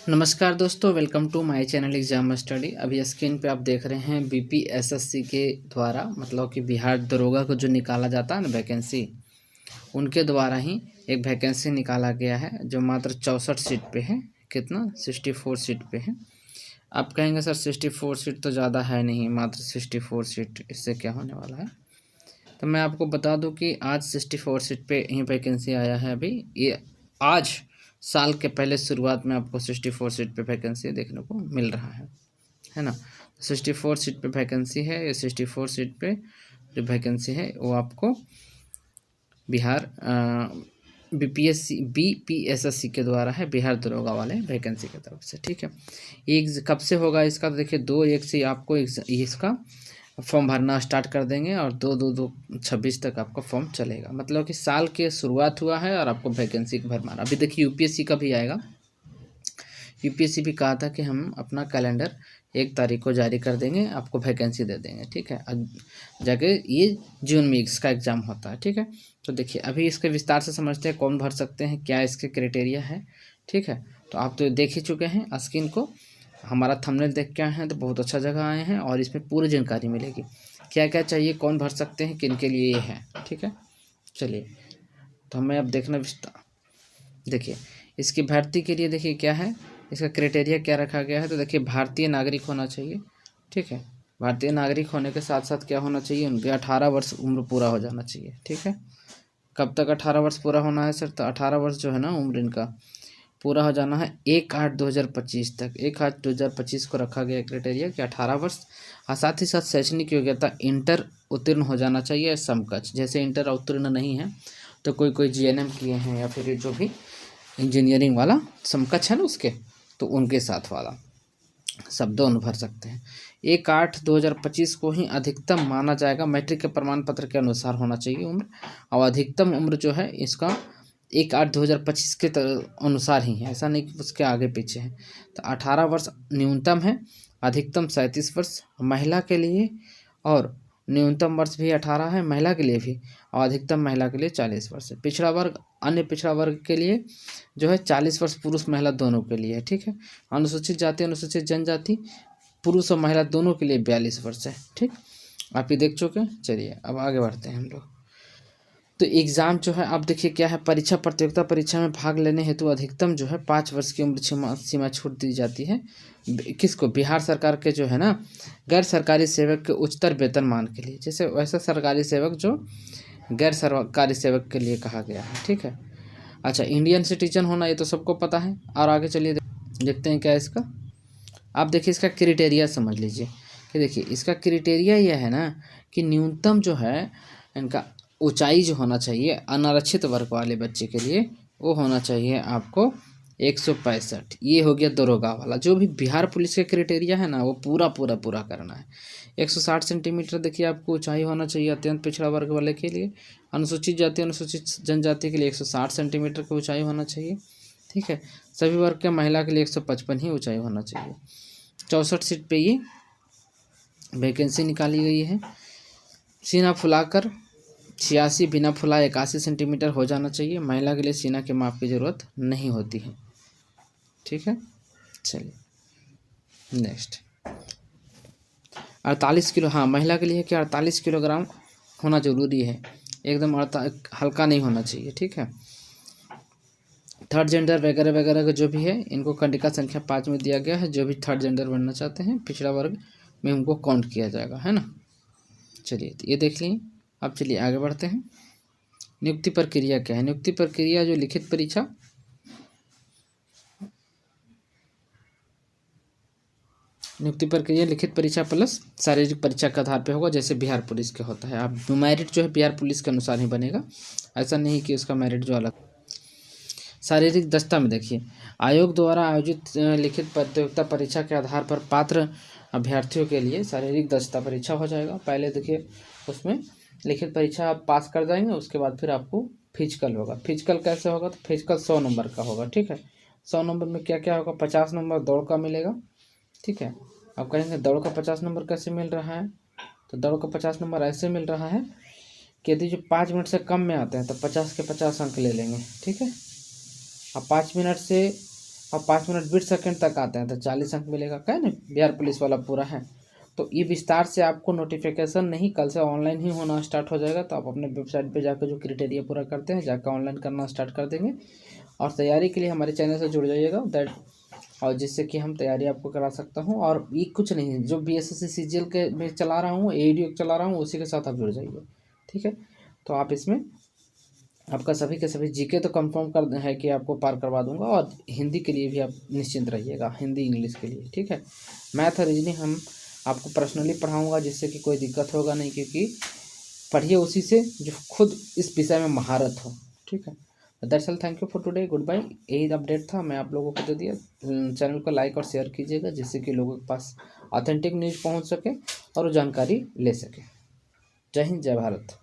नमस्कार दोस्तों, welcome to my channel exam study. अभी स्क्रीन पे आप देख रहे हैं बीपीएसएससी के द्वारा मतलब कि बिहार दरोगा को जो निकाला जाता है ना वैकेंसी, उनके द्वारा ही एक वैकेंसी निकाला गया है जो मात्र 64 सीट पे है। कितना? 64 सीट पे है। आप कहेंगे सर 64 सीट तो ज़्यादा है नहीं, मात्र 64 सीट, इससे क्या होने वाला है। तो मैं आपको बता दूं कि आज 64 सीट पे ही वैकेंसी आया है। अभी ये आज साल के पहले शुरुआत में आपको 64 सीट पे वैकेंसी देखने को मिल रहा है ना। 64 सीट पे वैकेंसी है। ये 64 सीट पे जो वैकेंसी है वो आपको बिहार बीपीएसएससी के द्वारा है, बिहार दरोगा वाले वैकेंसी की तरफ से। ठीक है, एक कब से होगा इसका? तो देखिए 2/1 से आपको इसका फॉर्म भरना स्टार्ट कर देंगे और 2/2/26 तक आपका फॉर्म चलेगा। मतलब कि साल के शुरुआत हुआ है और आपको वैकेंसी भरना। अभी देखिए यूपीएससी का भी आएगा। यूपीएससी भी कहा था कि हम अपना कैलेंडर 1 तारीख को जारी कर देंगे, आपको वैकेंसी दे देंगे। ठीक है, जाके ये जून में इसका एग्ज़ाम होता है। ठीक है, तो देखिए अभी इसके विस्तार से समझते हैं कौन भर सकते हैं, क्या इसके क्राइटेरिया है। ठीक है, तो आप तो देख ही चुके हैं स्क्रीन को, हमारा थंबनेल देख के आए हैं तो बहुत अच्छा जगह आए हैं और इसमें पूरी जानकारी मिलेगी, क्या क्या चाहिए, कौन भर सकते हैं, किन के लिए ये है। ठीक है, चलिए तो हमें अब देखना विस्तार। देखिए इसकी भर्ती के लिए देखिए क्या है, इसका क्राइटेरिया क्या रखा गया है। तो देखिए भारतीय नागरिक होना चाहिए। ठीक है, भारतीय नागरिक होने के साथ साथ क्या होना चाहिए, उनके 18 वर्ष उम्र पूरा हो जाना चाहिए। ठीक है, कब तक 18 वर्ष पूरा होना है सर? तो 18 वर्ष जो है ना उम्र इनका पूरा हो जाना है 1/8/2025 तक। 1/8/2025 को रखा गया क्राइटेरिया कि 18 वर्ष, और साथ ही साथ शैक्षणिक योग्यता इंटर उत्तीर्ण हो जाना चाहिए समकक्ष। जैसे इंटर उत्तीर्ण नहीं है तो कोई जीएनएम किए हैं या फिर जो भी इंजीनियरिंग वाला समकक्ष है ना उसके, तो उनके साथ वाला सब दोनों भर सकते हैं। 1/8/2025 को ही अधिकतम माना जाएगा। मैट्रिक के प्रमाण पत्र के अनुसार होना चाहिए उम्र, और अधिकतम उम्र जो है इसका 1/8/2025 के अनुसार ही है, ऐसा नहीं कि उसके आगे पीछे है। तो 18 वर्ष न्यूनतम है, अधिकतम 37 वर्ष महिला के लिए, और न्यूनतम वर्ष भी 18 है महिला के लिए भी, और अधिकतम महिला के लिए 40 वर्ष है। पिछड़ा वर्ग, अन्य पिछड़ा वर्ग के लिए जो है 40 वर्ष पुरुष महिला दोनों के लिए है। ठीक है, अनुसूचित जाति अनुसूचित जनजाति पुरुष और महिला दोनों के लिए 42 वर्ष है। ठीक, आप ये देख चुके हैं। चलिए अब आगे बढ़ते हैं हम लोग। तो एग्ज़ाम जो है, अब देखिए क्या है, परीक्षा प्रतियोगिता परीक्षा में भाग लेने हेतु अधिकतम जो है 5 वर्ष की उम्र सीमा छूट दी जाती है। किसको? बिहार सरकार के जो है ना गैर सरकारी सेवक के उच्चतर वेतनमान के लिए। जैसे वैसा सरकारी सेवक जो गैर सरकारी सेवक के लिए कहा गया है। ठीक है, अच्छा इंडियन सिटीजन होना ये तो सबको पता है। और आगे चलिए देखते हैं क्या है इसका। आप देखिए इसका क्राइटेरिया समझ लीजिए कि देखिए इसका क्राइटेरिया यह है ना कि न्यूनतम जो है इनका ऊंचाई जो होना चाहिए अनारक्षित वर्ग वाले बच्चे के लिए, वो होना चाहिए आपको 165। ये हो गया दरोगा वाला। जो भी बिहार पुलिस के क्राइटेरिया है ना वो पूरा करना है। 160 सेंटीमीटर देखिए आपको ऊंचाई होना चाहिए अत्यंत पिछड़ा वर्ग वाले के लिए। अनुसूचित जाति अनुसूचित जनजाति के लिए 160 सेंटीमीटर की ऊंचाई होना चाहिए। ठीक है, सभी वर्ग के महिला के लिए 155 ही ऊंचाई होना चाहिए। 64 सीट पे ये वैकेंसी निकाली गई है। सीना फुलाकर 86, बिना फुला 81 सेंटीमीटर हो जाना चाहिए। महिला के लिए सीना के माप की ज़रूरत नहीं होती है। ठीक है, चलिए नेक्स्ट 48 किलो। हाँ, महिला के लिए क्या 48 किलोग्राम होना ज़रूरी है, एकदम हल्का नहीं होना चाहिए। ठीक है, थर्ड जेंडर वगैरह वगैरह का जो भी है इनको कंडिका संख्या 5 में दिया गया है। जो भी थर्ड जेंडर बनना चाहते हैं पिछड़ा वर्ग में उनको काउंट किया जाएगा, है ना। चलिए तो ये देख लिए। अब चलिए आगे बढ़ते हैं। नियुक्ति प्रक्रिया क्या है? नियुक्ति प्रक्रिया जो लिखित परीक्षा, नियुक्ति प्रक्रिया लिखित परीक्षा प्लस शारीरिक परीक्षा के आधार पे होगा, जैसे बिहार पुलिस के होता है। अब मेरिट जो है बिहार पुलिस के अनुसार ही बनेगा, ऐसा नहीं कि उसका मेरिट जो अलग। शारीरिक दक्षता में देखिए आयोग द्वारा आयोजित लिखित प्रतियोगिता परीक्षा के आधार पर पात्र अभ्यर्थियों के लिए शारीरिक दक्षता परीक्षा हो जाएगा। पहले देखिए उसमें लिखित परीक्षा आप पास कर जाएंगे, उसके बाद फिर आपको फिजिकल होगा। फिजिकल कैसे होगा? तो फिजिकल 100 नंबर का होगा। ठीक है, 100 नंबर में क्या क्या होगा? 50 नंबर दौड़ का मिलेगा। ठीक है, आप कहेंगे दौड़ का 50 नंबर कैसे मिल रहा है? तो दौड़ का 50 नंबर ऐसे मिल रहा है कि यदि जो 5 मिनट से कम में आते हैं तो 50 के 50 अंक ले लेंगे। ठीक है, अब 5 मिनट से और 5 मिनट 20 सेकंड तक आते हैं तो 40 अंक मिलेगा। क्या है ना, बिहार पुलिस वाला पूरा है। तो ये विस्तार से आपको नोटिफिकेशन नहीं, कल से ऑनलाइन ही होना स्टार्ट हो जाएगा। तो आप अपने वेबसाइट पे जाकर जो क्राइटेरिया पूरा करते हैं जाकर ऑनलाइन करना स्टार्ट कर देंगे। और तैयारी के लिए हमारे चैनल से जुड़ जाइएगा दैट, और जिससे कि हम तैयारी आपको करा सकता हूँ। और ये कुछ नहीं, जो BSSC CGL के में चला रहा हूँ, AEDO चला रहा हूँ, उसी के साथ आप जुड़ जाइए। ठीक है, तो आप इसमें आपका सभी के सभी जीके तो कंफर्म कर है कि आपको पार करवा दूंगा। और हिंदी के लिए भी आप निश्चिंत रहिएगा, हिंदी इंग्लिश के लिए। ठीक है, मैथ और रीजनिंग हम आपको पर्सनली पढ़ाऊंगा, जिससे कि कोई दिक्कत होगा नहीं, क्योंकि पढ़िए उसी से जो खुद इस विषय में महारत हो। ठीक है, दरअसल thank you for today, goodbye. यही अपडेट था, मैं आप लोगों को दे दिया। चैनल को लाइक और शेयर कीजिएगा, जिससे कि लोगों के पास ऑथेंटिक न्यूज़ पहुंच सके और वो जानकारी ले सके। जय हिंद, जय भारत।